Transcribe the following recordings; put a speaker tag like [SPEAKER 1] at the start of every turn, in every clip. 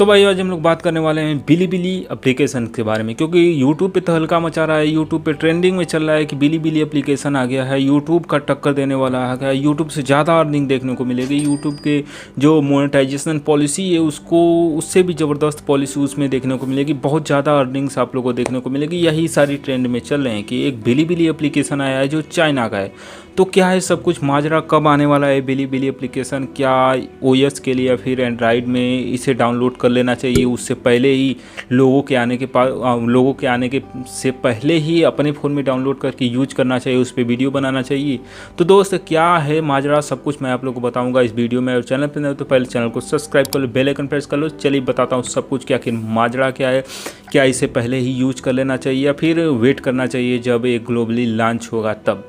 [SPEAKER 1] तो भाई आज हम लोग बात करने वाले हैं बिलीबिली एप्लीकेशन के बारे में, क्योंकि यूट्यूब पे तो हल्का मचा रहा है। यूट्यूब पे ट्रेंडिंग में चल रहा है कि बिलीबिली एप्लीकेशन आ गया है, यूट्यूब का टक्कर देने वाला आ गया है, यूट्यूब से ज़्यादा अर्निंग देखने को मिलेगी। यूट्यूब के जो मोनेटाइजेशन पॉलिसी है उसको उससे भी ज़बरदस्त पॉलिसी उसमें देखने को मिलेगी, बहुत ज़्यादा अर्निंग्स आप लोगों को देखने को मिलेगी। यही सारी ट्रेंड में चल रहे हैं कि एक बिलीबिली एप्लीकेशन आया है जो चाइना का है। तो क्या है सब कुछ माजरा, कब आने वाला है बिलीबिली एप्लीकेशन, क्या ओएस के लिए या फिर एंड्रॉयड में इसे डाउनलोड कर लेना चाहिए, उससे पहले ही लोगों के आने के से पहले ही अपने फ़ोन में डाउनलोड करके यूज करना चाहिए, उस पर वीडियो बनाना चाहिए। तो दोस्त क्या है माजरा, सब कुछ मैं आप लोगों को बताऊंगा इस वीडियो में। और चैनल पर नहीं तो पहले चैनल को सब्सक्राइब कर लो, बेल आइकन प्रेस कर लो। चलिए बताता हूँ सब कुछ, क्या कि माजरा क्या है, क्या इसे पहले ही यूज कर लेना चाहिए या फिर वेट करना चाहिए जब ये ग्लोबली लॉन्च होगा तब।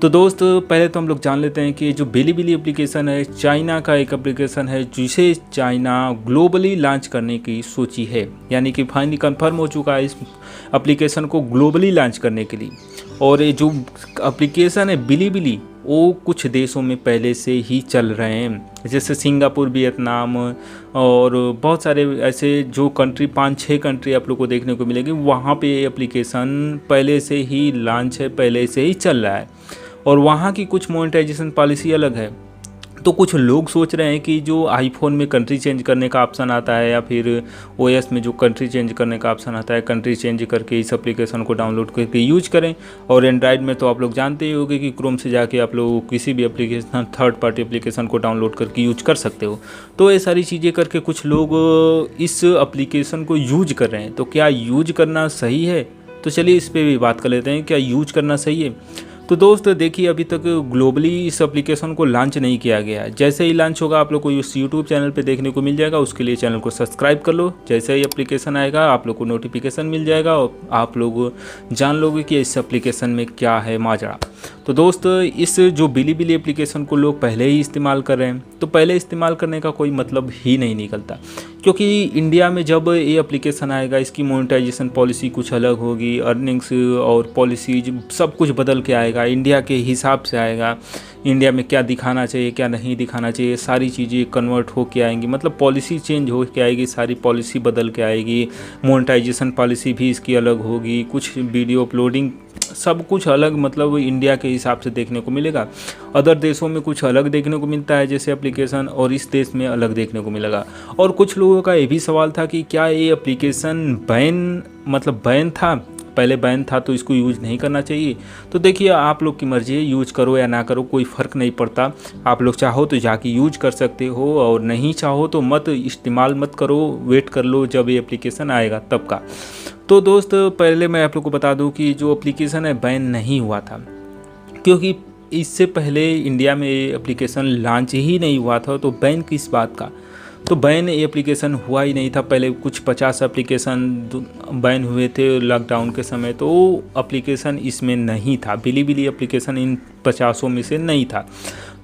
[SPEAKER 1] तो दोस्त पहले तो हम लोग जान लेते हैं कि जो बिलीबिली एप्लीकेशन है चाइना का एक एप्लीकेशन है जिसे चाइना ग्लोबली लॉन्च करने की सोची है, यानी कि फाइनली कंफर्म हो चुका है इस एप्लीकेशन को ग्लोबली लॉन्च करने के लिए। और ये जो एप्लीकेशन है बिलीबिली वो कुछ देशों में पहले से ही चल रहे हैं, जैसे सिंगापुर, वियतनाम और बहुत सारे ऐसे जो कंट्री 5-6 कंट्री आप लोग को देखने को मिलेगी, वहाँ पे एप्लीकेशन पहले से ही लॉन्च है, पहले से ही चल रहा है। और वहाँ की कुछ मोनेटाइजेशन पॉलिसी अलग है। तो कुछ लोग सोच रहे हैं कि जो आईफोन में कंट्री चेंज करने का ऑप्शन आता है या फिर ओएस में जो कंट्री चेंज करने का ऑप्शन आता है, कंट्री चेंज करके इस एप्लीकेशन को डाउनलोड करके यूज करें। और एंड्रॉयड में तो आप लोग जानते ही होंगे कि क्रोम से जाके आप लोग किसी भी एप्लीकेशन, थर्ड पार्टी एप्लीकेशन को डाउनलोड करके यूज कर सकते हो। तो ये सारी चीज़ें करके कुछ लोग इस एप्लीकेशन को यूज कर रहे हैं। तो क्या यूज करना सही है? तो चलिए इस पर भी बात कर लेते हैं, क्या यूज करना सही है। तो दोस्त देखिए, अभी तक ग्लोबली इस एप्लीकेशन को लॉन्च नहीं किया गया है। जैसे ही लॉन्च होगा आप लोग को इस यूट्यूब चैनल पे देखने को मिल जाएगा। उसके लिए चैनल को सब्सक्राइब कर लो, जैसे ही एप्लीकेशन आएगा आप लोग को नोटिफिकेशन मिल जाएगा और आप लोग जान लोगे कि इस एप्लीकेशन में क्या है माजरा। तो दोस्त इस जो बिलीबिली एप्लीकेशन को लोग पहले ही इस्तेमाल कर रहे हैं, तो पहले इस्तेमाल करने का कोई मतलब ही नहीं निकलता, क्योंकि इंडिया में जब ये एप्लीकेशन आएगा इसकी मोनेटाइजेशन पॉलिसी कुछ अलग होगी, अर्निंग्स और पॉलिसीज सब कुछ बदल के आएगा, इंडिया के हिसाब से आएगा। इंडिया में क्या दिखाना चाहिए क्या नहीं दिखाना चाहिए सारी चीज़ें कन्वर्ट हो के आएंगी, मतलब पॉलिसी चेंज हो के आएगी, सारी पॉलिसी बदल के आएगी। मोनेटाइजेशन पॉलिसी भी इसकी अलग होगी, कुछ वीडियो अपलोडिंग सब कुछ अलग, मतलब इंडिया के हिसाब से देखने को मिलेगा। अदर देशों में कुछ अलग देखने को मिलता है जैसे एप्लीकेशन, और इस देश में अलग देखने को मिलेगा। और कुछ लोगों का ये भी सवाल था कि क्या ये एप्लीकेशन बैन था, पहले बैन था तो इसको यूज नहीं करना चाहिए। तो देखिए आप लोग की मर्जी है, यूज करो या ना करो कोई फ़र्क नहीं पड़ता। आप लोग चाहो तो जाके यूज कर सकते हो और नहीं चाहो तो मत इस्तेमाल मत करो, वेट कर लो जब ये एप्लीकेशन आएगा तब का। तो दोस्त पहले मैं आप लोग को बता दूं कि जो एप्लीकेशन है बैन नहीं हुआ था, क्योंकि इससे पहले इंडिया में ये एप्लीकेशन लॉन्च ही नहीं हुआ था। तो बैन किस बात का? तो बैन एप्लीकेशन हुआ ही नहीं था। पहले कुछ 50 एप्लीकेशन बैन हुए थे लॉकडाउन के समय, तो एप्लीकेशन इसमें नहीं था, बिलीबिली एप्लीकेशन इन 50 में से नहीं था।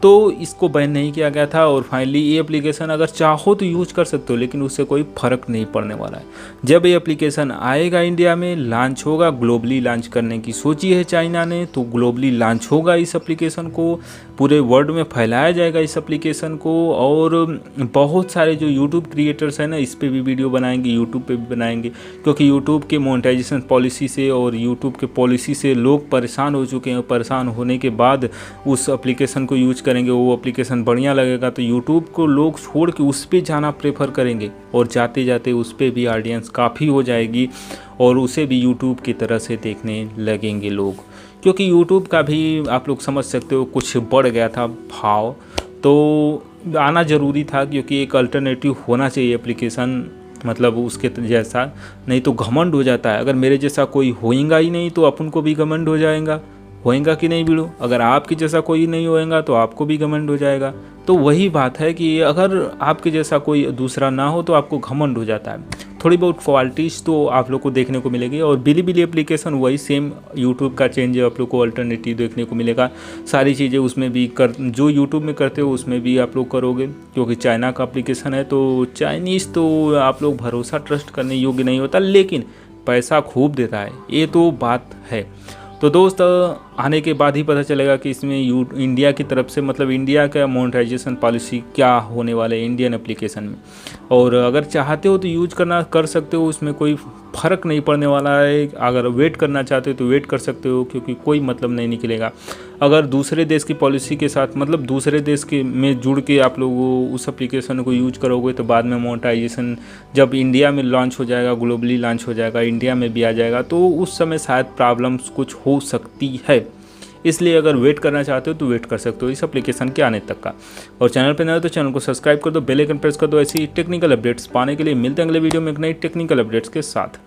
[SPEAKER 1] तो इसको बैन नहीं किया गया था। और फाइनली ये एप्लीकेशन अगर चाहो तो यूज कर सकते हो, लेकिन उससे कोई फ़र्क नहीं पड़ने वाला है। जब ये एप्लीकेशन आएगा इंडिया में लॉन्च होगा, ग्लोबली लॉन्च करने की सोची है चाइना ने, तो ग्लोबली लॉन्च होगा इस एप्लीकेशन को, पूरे वर्ल्ड में फैलाया जाएगा इस एप्लीकेशन को। और बहुत सारे जो यूट्यूब क्रिएटर्स हैं ना, इस पर भी वीडियो बनाएंगे, यूट्यूब पे भी बनाएंगे, क्योंकि यूट्यूब के मोनेटाइजेशन पॉलिसी से और यूट्यूब के पॉलिसी से लोग परेशान हो चुके हैं। परेशान होने के बाद उस एप्लीकेशन को यूज करेंगे, वो एप्लीकेशन बढ़िया लगेगा तो यूट्यूब को लोग छोड़ के उस पर जाना प्रेफर करेंगे, और जाते जाते उस पर भी ऑडियंस काफ़ी हो जाएगी और उसे भी यूट्यूब की तरह से देखने लगेंगे लोग। क्योंकि यूट्यूब का भी आप लोग समझ सकते हो कुछ बढ़ गया था भाव, तो आना ज़रूरी था, क्योंकि एक अल्टरनेटिव होना चाहिए एप्लीकेशन, मतलब उसके जैसा। नहीं तो घमंड हो जाता है, अगर मेरे जैसा कोई होएगा ही नहीं तो अपन को भी घमंड हो जाएगा। होएगा कि नहीं बिड़ो? अगर आपके जैसा कोई नहीं होएगा तो आपको भी घमंड हो जाएगा। तो वही बात है कि अगर आपके जैसा कोई दूसरा ना हो तो आपको घमंड हो जाता है। थोड़ी बहुत क्वालिटीज़ तो आप लोग को देखने को मिलेगी। और बिलीबिली एप्लीकेशन वही सेम यूट्यूब का चेंज आप लोग को अल्टरनेटिव देखने को मिलेगा। सारी चीज़ें उसमें भी जो यूट्यूब में करते हो उसमें भी आप लोग करोगे, क्योंकि चाइना का एप्लीकेशन है तो चाइनीज़ तो आप लोग भरोसा ट्रस्ट करने योग्य नहीं होता, लेकिन पैसा खूब देता है, ये तो बात है। तो दोस्त आने के बाद ही पता चलेगा कि इसमें इंडिया की तरफ से मतलब इंडिया का मोनेटाइजेशन पॉलिसी क्या होने वाला है इंडियन एप्लीकेशन में। और अगर चाहते हो तो यूज करना कर सकते हो, उसमें कोई फ़र्क नहीं पड़ने वाला है। अगर वेट करना चाहते हो तो वेट कर सकते हो, क्योंकि कोई मतलब नहीं निकलेगा। अगर दूसरे देश की पॉलिसी के साथ मतलब दूसरे देश के में जुड़ के आप लोग उस एप्लीकेशन को यूज करोगे तो बाद में मोनेटाइजेशन जब इंडिया में लॉन्च हो जाएगा, ग्लोबली लॉन्च हो जाएगा, इंडिया में भी आ जाएगा, तो उस समय शायद प्रॉब्लम्स कुछ हो सकती है। इसलिए अगर वेट करना चाहते हो तो वेट कर सकते हो इस एप्लीकेशन के आने तक का। और चैनल पे नए हो तो चैनल को सब्सक्राइब कर दो, बेल आइकन प्रेस कर दो। ऐसी टेक्निकल अपडेट्स पाने के लिए मिलते हैं अगले वीडियो में एक नई टेक्निकल अपडेट्स के साथ।